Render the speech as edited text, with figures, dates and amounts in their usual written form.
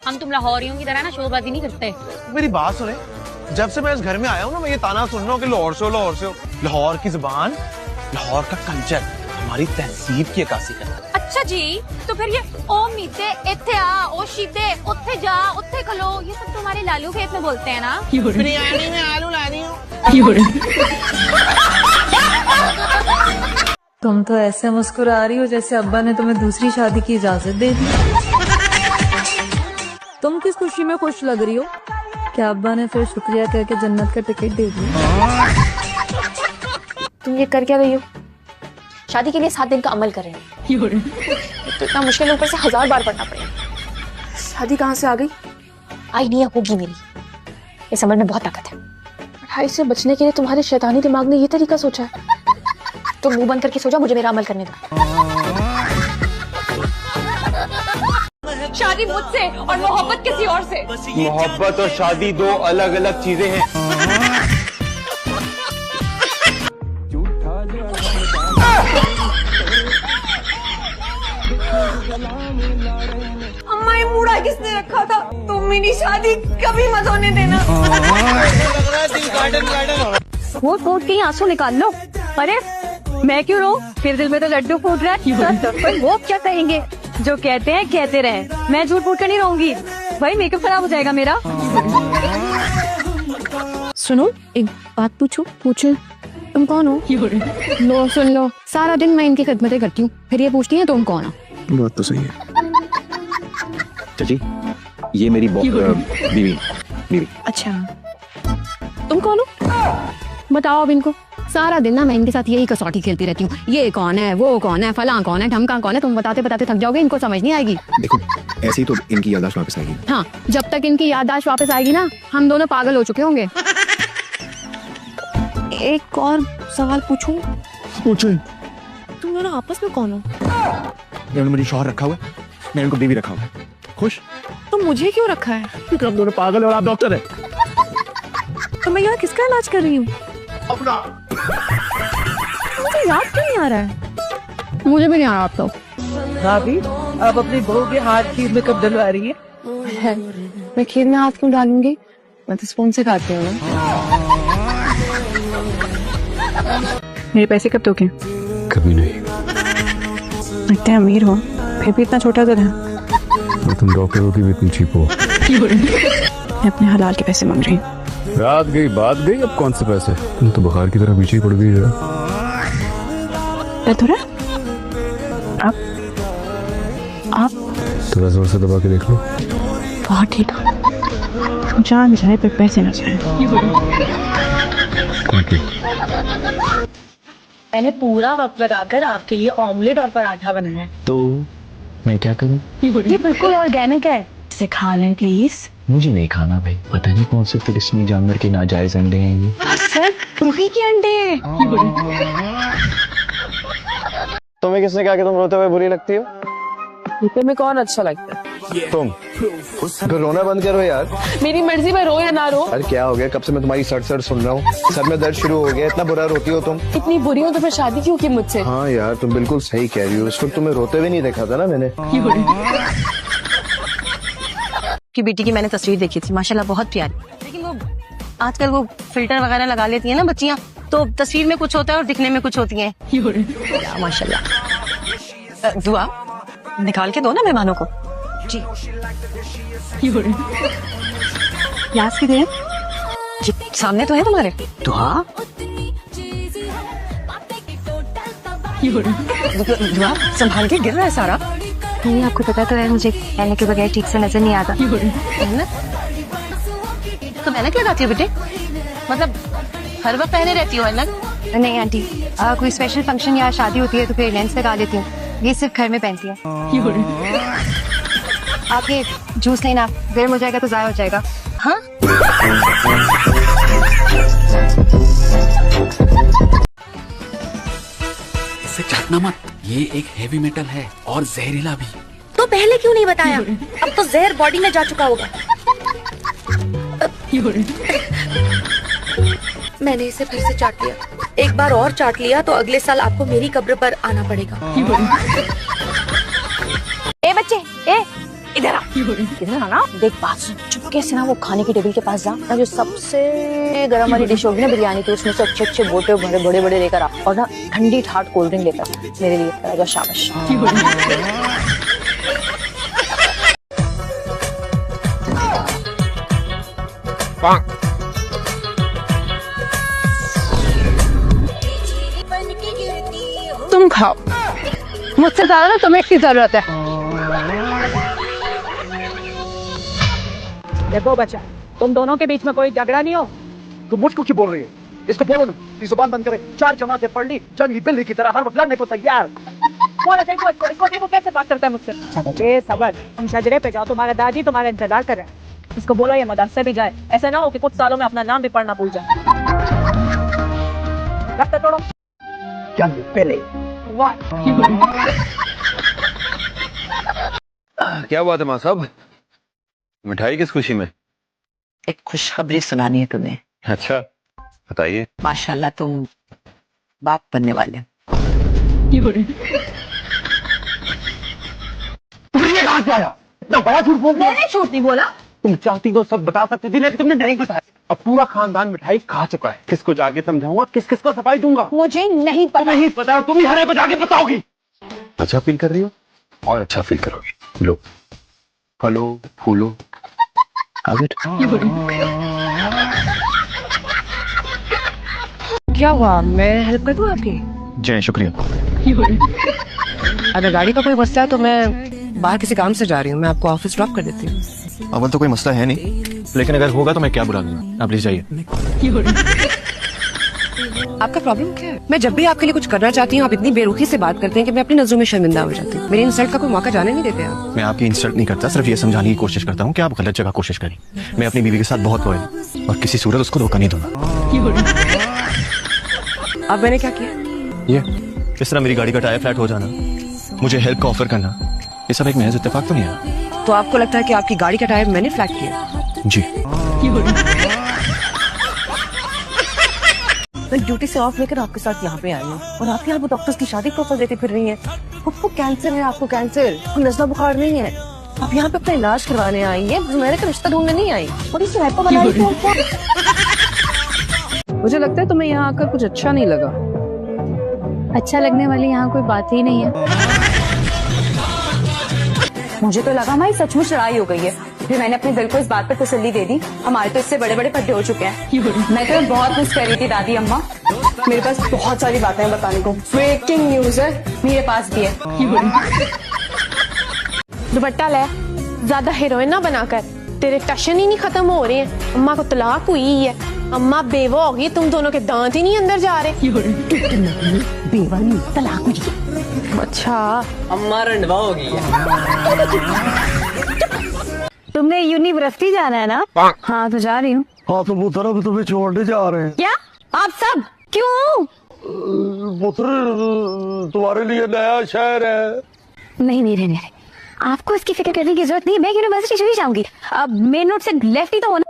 हम तुम लाहौरियों की तरह ना शोबाजी नहीं करते। मेरी बात सुने, जब से मैं इस घर में आया हूँ ना, मैं ये ताना सुन रहा हूँ कि लाहौर से हो, लाहौर से हो। लाहौर की जुबान, लाहौर का कल्चर हमारी तहजीब की अक्कासी करता है। अच्छा जी, तो फिर ये ओ मीते इत्थे आ, ओ शीदे उत्थे जा, उत्थे खलो, ये सब तुम्हारे लालू खेत में बोलते हैं ना? बिरयानी में आलू ला रही हूँ। तुम तो ऐसे मुस्कुरा रही हो जैसे अब्बा ने तुम्हें दूसरी शादी की इजाजत दे दी। तुम किस खुशी में खुश लग रही हो? क्या अब्बा ने फिर शुक्रिया कह के जन्नत का टिकट दे दिया? तुम ये कर क्या रही हो? शादी के लिए 7 दिन का अमल कर रहे हैं। तो इतना मुश्किल ऊपर से 1000 बार पढ़ना पड़ेगा। शादी कहाँ से आ गई? आई नहीं है, होगी मेरी। इस अमल में बहुत ताकत है। पढ़ाई से बचने के लिए तुम्हारे शैतानी दिमाग ने ये तरीका सोचा है। तो मुंह बंद करके सो जाओ, मुझे मेरा अमल करने दो। शादी मुझसे और मोहब्बत किसी और से। मोहब्बत और शादी दो अलग अलग चीजें हैं। अम्मा ये मूड़ा किसने रखा था? तुम मेरी शादी कभी मत होने देना। वो फूट के आंसू निकाल लो। अरे मैं क्यों रो? फिर दिल में तो लड्डू फूट रहा है। वो क्या कहेंगे? जो कहते हैं कहते रहे, मैं झूठ फूट कर नहीं रहूंगी भाई, मेकअप खराब हो जाएगा मेरा। सुनो, एक बात पूछो। तुम कौन हो? लो सुन लो, सारा दिन मैं इनकी खिदमतें करती हूँ, फिर ये पूछती है तुम कौन हो। बात तो सही है चाची, ये मेरी बीवी। अच्छा, तुम कौन हो? बताओ अब इनको। सारा दिन ना मैं इनके साथ यही कसौटी खेलती रहती हूँ। ये कौन है, वो कौन है, फलां कौन है, ढमका कौन है। तुम बताते बताते थक जाओगे, इनको समझ नहीं आएगी। देखो ऐसे ही तो इनकी याददाश्त वापस आएगी। हाँ, जब तक इनकी याददाश्त वापस आएगी ना, हम दोनों पागल हो चुके होंगे। एक और सवाल पूछूं? पूछे। तुम दोनों आपस में कौन हो? इन्होंने मुझे शौहर रखा हुआ है, मैं इनको बीवी रखा हुआ है। खुश? तो मुझे क्यों रखा है? क्योंकि हम दोनों पागल है और आप डॉक्टर है। तो मैं यहाँ किसका इलाज कर रही हूँ? अपना। मुझे याद क्यों नहीं आ रहा है? मुझे भी नहीं आ रहा आप तो। भाभी, आप अपनी बहू के हाथ खीर में कब डलवा रही है? मैं खीर में हाथ क्यों डालूंगी? मैं तो स्पून से खाती हूँ। मेरे पैसे कब दोगे? कभी नहीं। इतने अमीर हो फिर भी इतना छोटा दिल है। और तुम डॉक्टरों की भी इतनी चीप हो। मैं अपने हलाल के पैसे मांग रही हूँ। रात गई बात गई, अब कौन से पैसे? तुम तो बुखार की तरह पीछे ही पड़ गई है। दर्द हो रहा? आप थोड़ा जोर से दबा के देख लो। बहुत ठीक हो। जान जाए पर पैसे ना जाए। मैंने पूरा वक्त लगाकर आपके लिए ऑमलेट और पराठा बनाया है। तो मैं क्या करूं? ये बिल्कुल ऑर्गेनिक है, इसे खा लें प्लीज। मुझे नहीं खाना भाई, पता नहीं कौन से फिलिस्तीनी जानवर के नाजायज अंडे हैं ये। सर, रुही के अंडे। तुम्हें किसने कहा कि तुम रोते हुए बुरी लगती हो? रोते में कौन अच्छा लगता है? तुम फिर रोना बंद करो यार। मेरी मर्जी में रो या ना रो। अरे क्या हो गया? कब से मैं तुम्हारी सर सुन रहा हूँ, सर में दर्द शुरू हो गया। इतना बुरा रोती हो तुम? इतनी बुरी हो तो फिर शादी क्यों की मुझसे? हाँ यार, तुम बिल्कुल सही कह रही हो। इस वक्त तुम्हें रोते हुए नहीं देखा था ना मैंने। की बेटी की मैंने तस्वीर देखी थी, माशाल्लाह बहुत प्यारी। लेकिन वो आजकल वो फिल्टर वगैरह लगा लेती है ना बच्चियां, तो तस्वीर में कुछ होता है और दिखने में कुछ होती हैं। माशाल्लाह। दुआ निकाल के दो ना मेहमानों को। जी ग्लास किधर है? जी सामने तो है तुम्हारे। दुआ दुआ संभाल के, गिर रहा है सारा। नहीं, आपको पता तो है मुझे कहने के बगैर ठीक से नजर नहीं आता। तो ऐनक लगाती हो बेटे? मतलब हर वक्त पहने रहती हो ऐनक? नहीं आंटी, कोई स्पेशल फंक्शन या शादी होती है तो फिर लेंस लगा लेती हूँ, ये सिर्फ घर में पहनती है। आप ये जूस लेना, गर्म हो जाएगा तो जाया हो जाएगा। हाँ इससे चाटना मत, ये एक हेवी मेटल है और जहरीला भी। तो पहले क्यों नहीं बताया? अब तो जहर बॉडी में जा चुका होगा। मैंने इसे फिर से चाट लिया। एक बार और चाट लिया तो अगले साल आपको मेरी कब्र पर आना पड़ेगा। ए बच्चे, इधर आ, इधर आना। देख बात सुन, चुपके से ना वो खाने की टेबल के पास जा ना, जो सबसे गर्म वाली डिश होगी ना बिरयानी की, उसमें से अच्छे अच्छे बोटे भरे बड़े बड़े लेकर आ, और ना ठंडी ठाट कोल्ड ड्रिंक लेकर आ, मेरे लिए लेकर आ जा। शाबाश। तुम खाओ, मुझसे ज्यादा ना तुम्हें इसकी जरूरत है। देखो बच्चा, तुम दोनों के बीच में कोई झगड़ा नहीं हो। तुम मुझको क्यों बोल रही है? इसको बोलो ना, जुबान बंद करे। 4 जमातें पढ़ ली, जंगी बिल्ली की तरह हर वक्त लड़ने को तैयार। इसको कैसे बात करता है मुझसे? सबर, तुम शजरे पे जाओ, तुम्हारे दादी तुम्हारा इंतजार कर रहे हैं। इसको बोलो ये मदरसे भी जाए, ऐसा ना हो कि कुछ सालों में अपना नाम भी पढ़ना भूल जाए। रफ्ता तोड़ो। जंगी बिल्ली। क्या बात है माँ साहब, मिठाई किस खुशी में? एक खुशखबरी सुनानी है तुम्हें। अच्छा बताइए। माशाल्लाह तुम बाप बनने वाले हो। ये कहाँ से आया? इतना बड़ा झूठ बोल दिया। मैंने झूठ नहीं बोला। तुम चाहती तो सब बता सकती थी, लेकिन तुमने नहीं बताया। अब पूरा खानदान मिठाई खा चुका है। किसको जाके समझाऊंगा, किस किस को सफाई दूंगा? मुझे नहीं पता। नहीं पता, तुम ही हरे पे जाके बताओगी। अच्छा फील कर रही हो? और अच्छा फील करोगी। लो फलो फूलो। क्या हुआ, मैं हेल्प कर दूं आपकी? जय शुक्रिया। अगर गाड़ी का कोई मसला है तो मैं बाहर किसी काम से जा रही हूँ, मैं आपको ऑफिस ड्रॉप कर देती हूँ। अव्वल तो कोई मसला है नहीं, लेकिन अगर होगा तो मैं क्या बुरा लूंगा। आप प्लीज जाइए। आपका प्रॉब्लम क्या है? मैं जब भी आपके लिए कुछ करना चाहती हूँ आप इतनी बेरुखी से बात करते हैं कि मैं अपनी नजरों में शर्मिंदा हो जाती हूँ। मेरी इंसल्ट का कोई मौका जाने नहीं देते आप। मैं आपकी इंसल्ट नहीं करता, सिर्फ ये समझाने की कोशिश करता हूँ कि आप गलत जगह कोशिश करें। मैं अपनी बीवी के साथ बहुत लॉयल हूँ और किसी सूरत उसको धोखा नहीं दूंगा। अब मैंने क्या किया? ये इस तरह मेरी गाड़ी का टायर फ्लैट हो जाना, मुझे हेल्प का ऑफर करना, ये सब एक महज इत्तेफाक तो नहीं है। तो आपको लगता है कि आपकी गाड़ी का टायर मैंने फ्लैट किया? जी। मैं ड्यूटी से ऑफ लेकर आपके साथ यहाँ पे आई हूँ और आप यहाँ डॉक्टर्स की शादी प्रपोजल देती फिर रही हैं। आपको कैंसर है, आपको कैंसर, कोई नज़ला बुखार नहीं है। आप यहाँ पे अपना इलाज करवाने आई हैं, मेरे का रिश्ता ढूंढने नहीं आई। थोड़ी सी हेल्प बनाई तो मुझे लगता है तुम्हें यहाँ आकर कुछ अच्छा नहीं लगा। अच्छा लगने वाली यहाँ कोई बात ही नहीं है। मुझे तो लगा हमारी सचमुच लड़ाई हो गई है, फिर मैंने अपने दिल को इस बात पर तसल्ली दे दी हमारे तो इससे बड़े बड़े पड्डे हो चुके हैं। मैं तो बहुत मिस कर रही थी दादी अम्मा। मेरे पास बहुत सारी बातें हैं बताने को। ब्रेकिंग न्यूज है, मेरे पास भी है। दुपट्टा ले, ज्यादा हीरोइन ना बनाकर, तेरे टशन ही नहीं खत्म हो रहे हैं। अम्मा को तलाक हुई है, अम्मा बेवा हो गई, तुम दोनों के दांत ही नहीं अंदर जा रहे। बेवा नहीं, तलाक हुई। अच्छा अम्मा रंडवा हो गई है। तुमने यूनिवर्सिटी जाना है ना? हाँ तो जा रही हूँ। हाँ तो पुत्र अब तुम्हें छोड़ने जा रहे हैं। क्या आप सब क्यों? पुत्र तुम्हारे लिए नया शहर है। नहीं नहीं नहीं, आपको इसकी फिक्र करने की जरूरत नहीं। मैं यूनिवर्सिटी चली जाऊंगी। अब मेन रोड से लेफ्ट ही तो होना।